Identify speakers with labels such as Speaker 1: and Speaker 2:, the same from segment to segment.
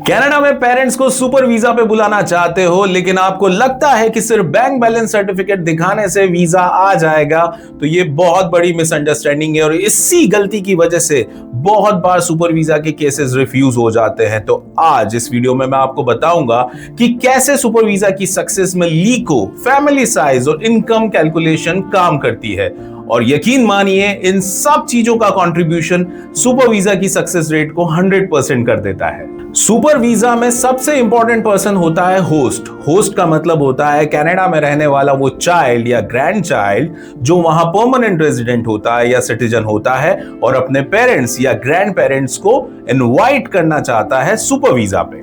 Speaker 1: Canada में parents को super visa पे बुलाना चाहते हो, लेकिन आपको लगता है कि सिर्फ बैंक बैलेंस सर्टिफिकेट दिखाने से वीजा आ जाएगा, तो ये बहुत बड़ी मिसअंडरस्टैंडिंग है और इसी गलती की वजह से बहुत बार सुपर वीजा के केसेस रिफ्यूज हो जाते हैं। तो आज इस वीडियो में मैं आपको बताऊंगा कि कैसे सुपर वीजा की सक्सेस में लीको, फैमिली साइज और इनकम कैलकुलेशन काम करती है। और यकीन मानिए, इन सब चीजों का कंट्रीब्यूशन सुपर वीजा की सक्सेस रेट को 100% कर देता है। सुपर वीजा में सबसे इंपॉर्टेंट पर्सन होता है होस्ट। होस्ट का मतलब होता है कनाडा में रहने वाला वो चाइल्ड या ग्रैंड चाइल्ड जो वहां परमानेंट रेजिडेंट होता है या सिटीजन होता है और अपने पेरेंट्स या ग्रैंड पेरेंट्स को इनवाइट करना चाहता है सुपर वीजा पे।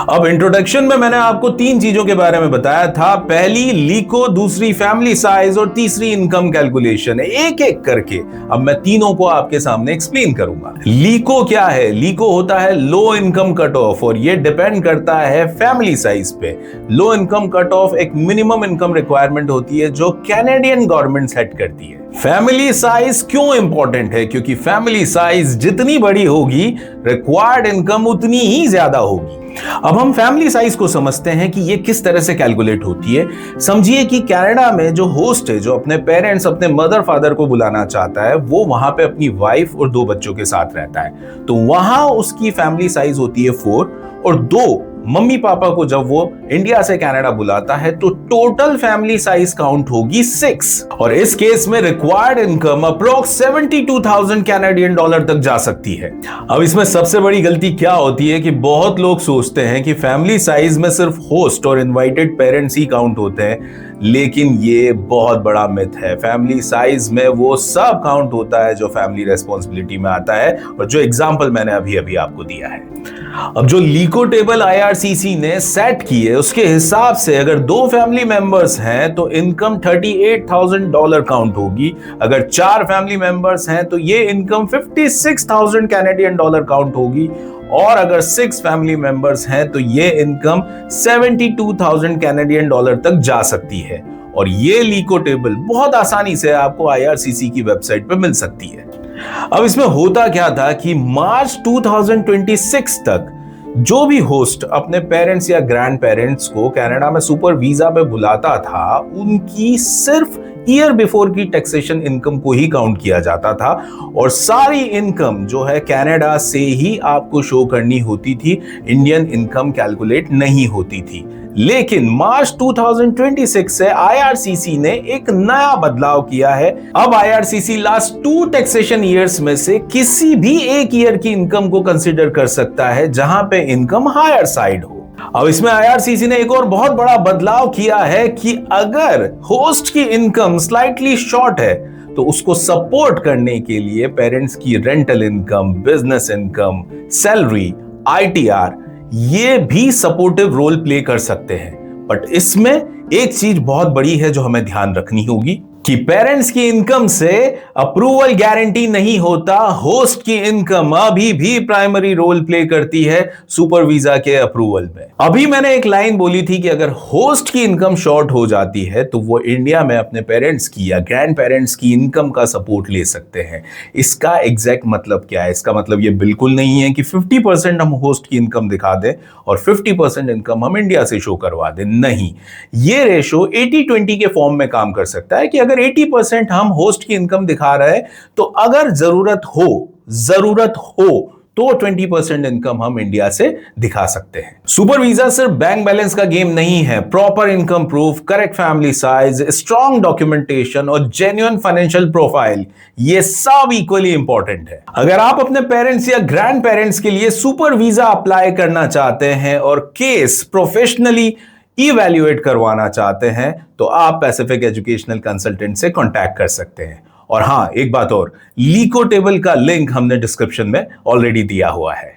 Speaker 1: अब इंट्रोडक्शन में मैंने आपको 3 चीजों के बारे में बताया था। पहली लीको, दूसरी फैमिली साइज और तीसरी इनकम कैलकुलेशन। एक एक करके अब मैं तीनों को आपके सामने एक्सप्लेन करूंगा। लीको क्या है? लीको होता है लो इनकम कट ऑफ और ये डिपेंड करता है फैमिली साइज पे। लो इनकम कट ऑफ एक मिनिमम इनकम रिक्वायरमेंट होती है जो कैनेडियन गवर्नमेंट सेट करती है। फैमिली साइज क्यों इंपॉर्टेंट है? क्योंकि फैमिली साइज जितनी बड़ी होगी, रिक्वायर्ड इनकम उतनी ही ज्यादा होगी। अब हम फैमिली साइज को समझते हैं कि ये किस तरह से कैलकुलेट होती है। समझिए कि कनाडा में जो होस्ट है, जो अपने पेरेंट्स, अपने मदर फादर को बुलाना चाहता है, वो वहां पे अपनी वाइफ और 2 बच्चों के साथ रहता है। तो वहां उसकी फैमिली साइज होती है 4 और 2 मम्मी पापा को जब वो इंडिया से कनाडा बुलाता है तो टोटल फैमिली साइज काउंट होगी 6। और इस केस में required income approx 72,000 Canadian dollar तक जा सकती है। अब इसमें सबसे बड़ी गलती क्या होती है कि बहुत लोग सोचते हैं कि फैमिली साइज में सिर्फ होस्ट और इनवाइटेड पेरेंट्स ही काउंट होते हैं, लेकिन ये बहुत बड़ा मिथ है। फैमिली साइज में वो सब काउंट होता है जो फैमिली रेस्पॉन्सिबिलिटी में आता है और जो एग्जांपल मैंने अभी आपको दिया है। अब जो लीको टेबल आईआरसीसी ने सेट की है, उसके हिसाब से अगर 2 फैमिली मेंबर्स हैं तो इनकम $38,000 काउंट होगी। अगर 4 फैमिली मेंबर्स हैं तो ये इनकम $56,000 कैनेडियन डॉलर काउंट होगी और अगर 6 फैमिली मेंबर्स हैं तो ये इनकम 72,000 कैनेडियन डॉलर तक जा सकती है। और ये लीको टेबल बहुत आसानी से आपको आईआरसीसी की वेबसाइट पे मिल सकती है। अब इसमें होता क्या था कि मार्च 2026 तक जो भी होस्ट अपने पेरेंट्स या ग्रैंड पेरेंट्स को कनाडा में सुपर वीजा पे बुलाता था, उनकी सिर्फ ईयर बिफोर की टैक्सेशन इनकम को ही काउंट किया जाता था और सारी इनकम जो है कनाडा से ही आपको शो करनी होती थी, इंडियन इनकम कैलकुलेट नहीं होती थी। लेकिन मार्च 2026 से आईआरसीसी ने एक नया बदलाव किया है। अब आईआरसीसी लास्ट 2 टैक्सेशन ईयर्स में से किसी भी एक ईयर की इनकम को कंसीडर कर सकता है जहां पे इनकम हायर साइड हो। अब इसमें आईआरसीसी ने एक और बहुत बड़ा बदलाव किया है कि अगर होस्ट की इनकम स्लाइटली शॉर्ट है तो उसको सपोर्ट करने के लिए पेरेंट्स की rental income, business income, salary, ITR ये भी सपोर्टिव रोल प्ले कर सकते हैं। बट इसमें एक चीज बहुत बड़ी है जो हमें ध्यान रखनी होगी कि पेरेंट्स की इनकम से अप्रूवल गारंटी नहीं होता। होस्ट की इनकम अभी भी प्राइमरी रोल प्ले करती है सुपर वीजा के अप्रूवल में। अभी मैंने एक लाइन बोली थी कि अगर होस्ट की इनकम शॉर्ट हो जाती है तो वो इंडिया में अपने पेरेंट्स की या ग्रैंड पेरेंट्स की इनकम का सपोर्ट ले सकते हैं। इसका एग्जैक्ट मतलब क्या है? इसका मतलब ये बिल्कुल नहीं है कि 50% हम होस्ट की इनकम दिखा दें और 50% इनकम हम इंडिया से शो करवा दें। नहीं, ये रेशो 80-20 के फॉर्म में काम कर सकता है कि अगर 80% हम होस्ट की इनकम दिखा रहे हैं तो अगर जरूरत हो तो 20% इनकम हम इंडिया से दिखा सकते हैं। सुपर वीजा सिर्फ बैंक बैलेंस का गेम नहीं है। Proper income proof, correct family size, strong documentation और जेन्युइन फाइनेंशियल प्रोफाइल, ये सब इक्वली इंपॉर्टेंट है। अगर आप अपने पेरेंट्स या ग्रैंड पेरेंट्स के लिए सुपर वीजा अप्लाई करना चाहते हैं और केस प्रोफेशनली इवैल्यूएट करवाना चाहते हैं तो आप पैसिफिक एजुकेशनल कंसल्टेंट से कांटेक्ट कर सकते हैं। और हां, एक बात और, लीको टेबल का लिंक हमने डिस्क्रिप्शन में ऑलरेडी दिया हुआ है।